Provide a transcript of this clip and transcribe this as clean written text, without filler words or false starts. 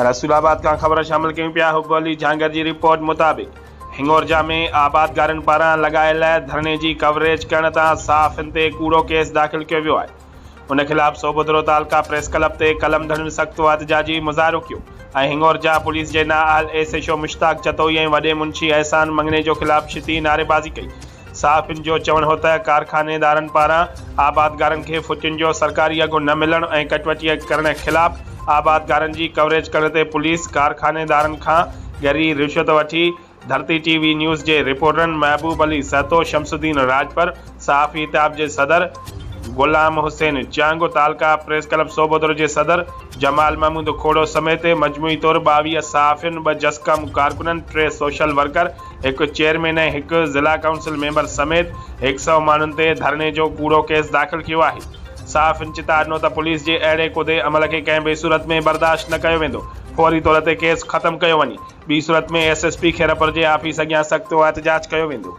रसूलाबाद का खबर शामिल कयूं पिया। हुबली झांगर की रिपोर्ट मुताबिक हिंगोरजा में आबादगारनि पारां लगायल धरने की कवरेज करण तां साफ़िन ते कूड़ो केस दाख़िल कियो वियो आहे। उन खिलाफ़ सोबुद्रो तालुका प्रेस क्लब ते कलमधरनि सख़्तु एहतजाजी मुज़ाहिरो कियो ऐं हिंगोरजा पुलिस जे नाअहल एसएचओ मुश्ताक चतोई ऐं वॾे मुंशी एहसान मंगने जो खिलाफ़ शिती नारेबाज़ी कई। साफ़िन जो चवणु हो त कारखानेदारनि पारां आबादगारनि खे फुटियुनि जो सरकारी अघु न मिलण ऐं कटवती करण खिलाफ़ आबादगारनि की कवरेज करण ते पुलिस कारखानेदारनि खां गहरी रिश्वत वठी। धरती टीवी न्यूज़ के रिपोर्टरन महबूब अली सहतो, शमसुद्दीन राजपर, सहाफ़ी इताब के सदर गुलाम हुसैन चांगो, तालका प्रेस क्लब सोबुद्रो के सदर जमाल महमूद खोड़ो समेत मजमूई तौर 22 सहाफ़िन, 2 जस्कम कारकुनन, 3 सोशल वर्कर, 1 चेयरमैन ऐं 1 ज़िला काउंसिल मेंबर समेत 100 माण्हुनि ते धरने जो कूड़ो केस दाख़िल कियो आहे। सहाफ़िन चितारनो त पुलिस के अड़े कुदे अमल के कंहिं भी सूरत में बर्दाश्त न कयो वेंदो। फौरी तौर ते केस ख़त्म कयो वञे। ॿी सूरत में एसएसपी खेरपुर के ऑफिस अॻियां सख़्तु एहतजाज कयो वेंदो।